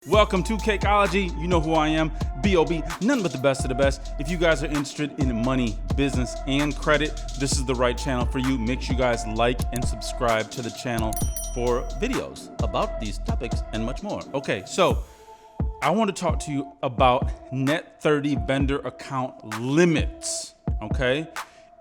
Welcome to Cakeology. You know who I am, B.O.B., none but the best of the best. If you guys are interested in money, business, and credit, this is the right channel for you. Make sure you guys like and subscribe to the channel for videos about these topics and much more. Okay, so I want to talk to you about Net 30 vendor account limits, okay?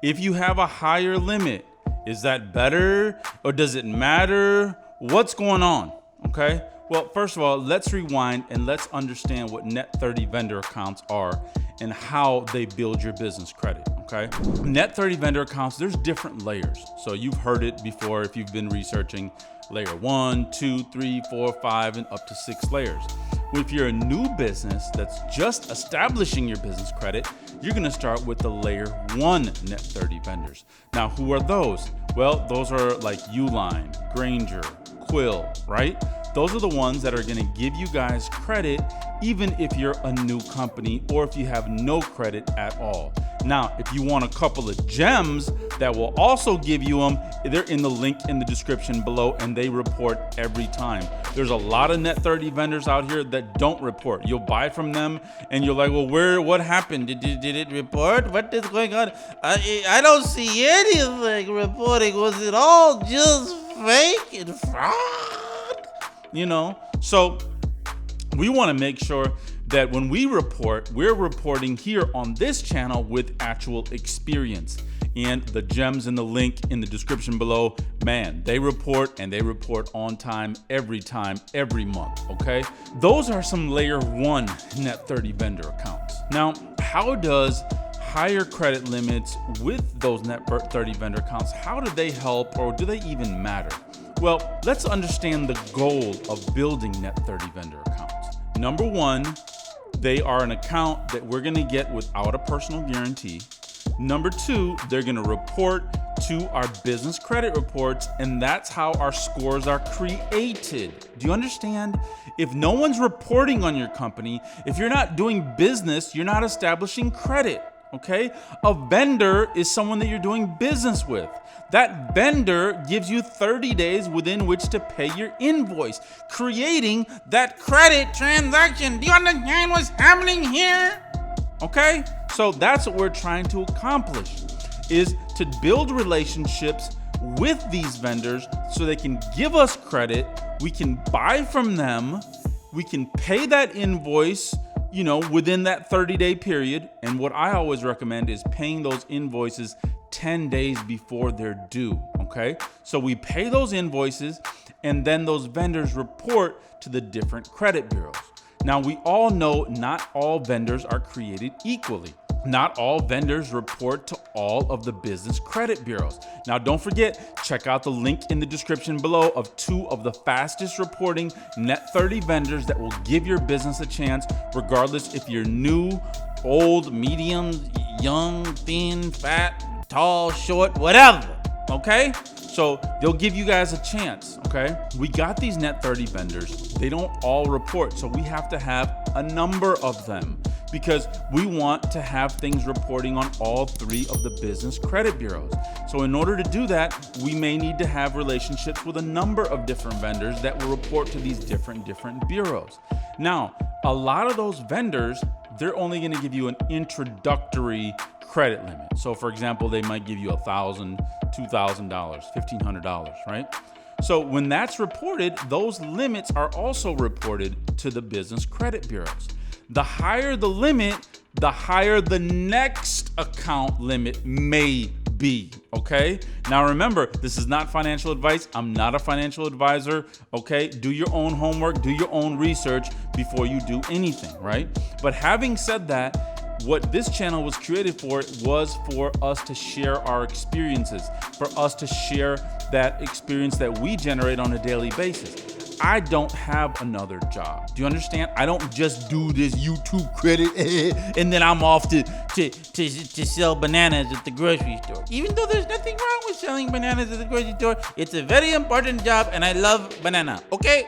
If you have a higher limit, is that better or does it matter? What's going on, okay? Well, first of all, let's rewind and let's understand what Net 30 vendor accounts are and how they build your business credit, okay? Net 30 vendor accounts, there's different layers. So you've heard it before if you've been researching layer 1, 2, 3, 4, 5, and up to 6 layers. If you're a new business that's just establishing your business credit, you're gonna start with the layer 1 Net 30 vendors. Now, who are those? Well, those are like Uline, Granger, Quill, right? Those are the ones that are gonna give you guys credit even if you're a new company or if you have no credit at all. Now, if you want a couple of gems that will also give you them, they're in the link in the description below and they report every time. There's a lot of Net 30 vendors out here that don't report. You'll buy from them and you're like, well, what happened? Did it report? What is going on? I don't see anything reporting. Was it all just fake and fraud? You know, so we want to make sure that when we report, we're reporting here on this channel with actual experience. And the gems in the link in the description below, man, they report and they report on time, every month, okay? Those are some layer 1 Net 30 vendor accounts. Now, how does higher credit limits with those Net 30 vendor accounts, how do they help or do they even matter? Well, let's understand the goal of building Net 30 vendor accounts. Number 1, they are an account that we're gonna get without a personal guarantee. Number 2, they're gonna report to our business credit reports, and that's how our scores are created. Do you understand? If no one's reporting on your company, if you're not doing business, you're not establishing credit. Okay? A vendor is someone that you're doing business with. That vendor gives you 30 days within which to pay your invoice, creating that credit transaction. Do you understand what's happening here? Okay? So that's what we're trying to accomplish, is to build relationships with these vendors so they can give us credit, we can buy from them, we can pay that invoice, you know, within that 30-day period. And what I always recommend is paying those invoices 10 days before they're due, okay? So we pay those invoices and then those vendors report to the different credit bureaus. Now, we all know not all vendors are created equally. Not all vendors report to all of the business credit bureaus. Now, don't forget, check out the link in the description below of 2 of the fastest reporting Net 30 vendors that will give your business a chance, regardless if you're new, old, medium, young, thin, fat, tall, short, whatever, okay? So they'll give you guys a chance, okay? We got these Net 30 vendors. They don't all report, so we have to have a number of them, because we want to have things reporting on all 3 of the business credit bureaus. So in order to do that, we may need to have relationships with a number of different vendors that will report to these different bureaus. Now, a lot of those vendors, they're only gonna give you an introductory credit limit. So for example, they might give you $1,000, $2,000, $1,500, right? So when that's reported, those limits are also reported to the business credit bureaus. The higher the limit, the higher the next account limit may be, okay? Now remember, this is not financial advice. I'm not a financial advisor, okay? Do your own homework, do your own research before you do anything, right? But having said that, what this channel was created for was for us to share our experiences, for us to share that experience that we generate on a daily basis. I don't have another job. Do you understand? I don't just do this YouTube credit and then I'm off to sell bananas at the grocery store. Even though there's nothing wrong with selling bananas at the grocery store, it's a very important job and I love banana, okay?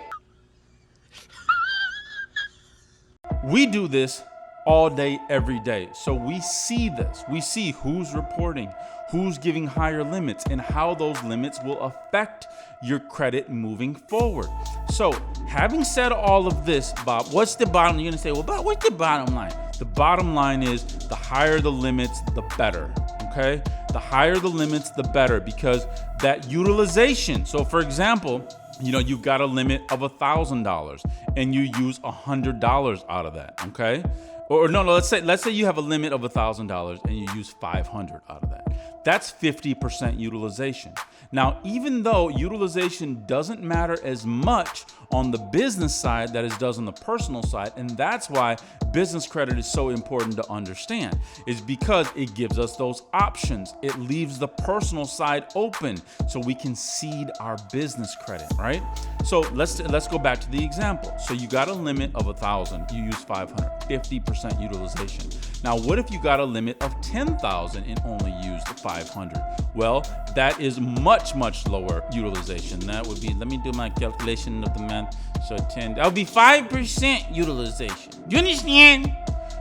We do this all day, every day. So we see this. We see who's reporting, who's giving higher limits, and how those limits will affect your credit moving forward. So having said all of this, Bob, what's the bottom? You're gonna say, well, Bob, what's the bottom line? The bottom line is the higher the limits, the better, okay? The higher the limits, the better, because that utilization. So for example, you've got a limit of $1,000 and you use $100 out of that, okay? Or no, let's say you have a limit of $1,000 and you use $500 out of that. That's 50% utilization. Now, even though utilization doesn't matter as much on the business side that it does on the personal side, and that's why business credit is so important to understand, is because it gives us those options. It leaves the personal side open so we can seed our business credit, right? So let's go back to the example. So you got a limit of 1,000, you use 500, 50% utilization. Now, what if you got a limit of 10,000 and only used 500? Well, that is much lower utilization. That would be, let me do my calculation of the math. So 10, that would be 5% utilization. You understand?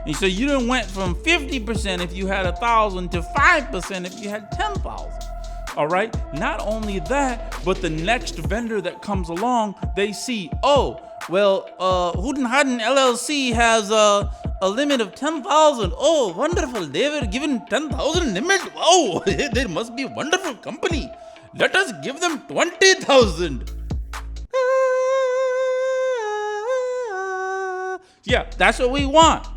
And so you done went from 50% if you had 1,000 to 5% if you had 10,000. All right. Not only that, but the next vendor that comes along, they see, oh, well, Houghton Hadden LLC has a limit of 10,000. Oh, wonderful. They were given 10,000 limit. Wow, they must be a wonderful company. Let us give them 20,000. Yeah, that's what we want.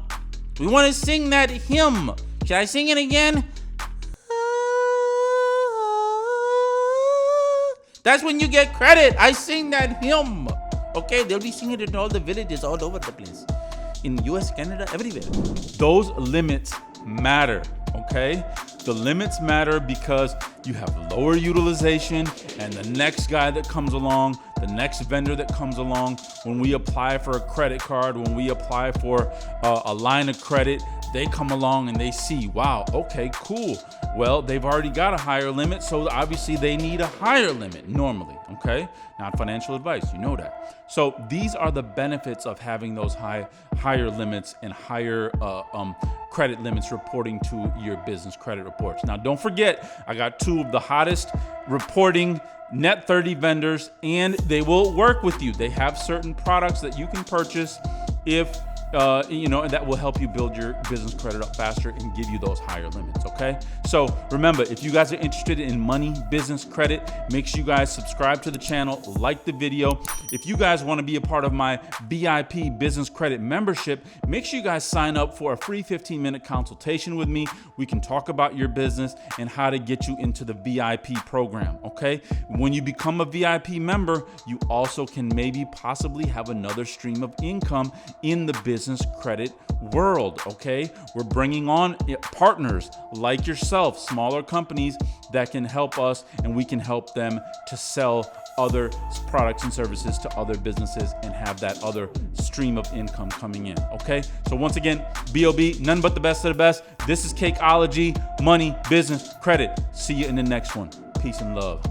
We want to sing that hymn. Should I sing it again? That's when you get credit. I sing that hymn. Okay, they'll be singing it in all the villages all over the place. In US, Canada, everywhere. Those limits matter, okay? The limits matter because you have lower utilization, and the next guy that comes along, the next vendor that comes along, when we apply for a credit card, when we apply for a line of credit, they come along and they see, wow, okay, cool. Well, they've already got a higher limit, so obviously they need a higher limit normally, okay? Not financial advice, you know that. So these are the benefits of having those higher limits and higher credit limits reporting to your business credit reports. Now, don't forget, I got two of the hottest reporting Net 30 vendors, and they will work with you. They have certain products that you can purchase if and that will help you build your business credit up faster and give you those higher limits, okay? So remember, if you guys are interested in money, business credit, make sure you guys subscribe to the channel, like the video. If you guys want to be a part of my VIP business credit membership, make sure you guys sign up for a free 15-minute consultation with me. We can talk about your business and how to get you into the VIP program, okay? When you become a VIP member, you also can possibly have another stream of income in the business credit world, okay? We're bringing on partners like yourself, smaller companies that can help us, and we can help them to sell other products and services to other businesses and have that other stream of income coming in, okay? So once again, B.O.B., none but the best of the best. This is Cakeology, money, business, credit. See you in the next one. Peace and love.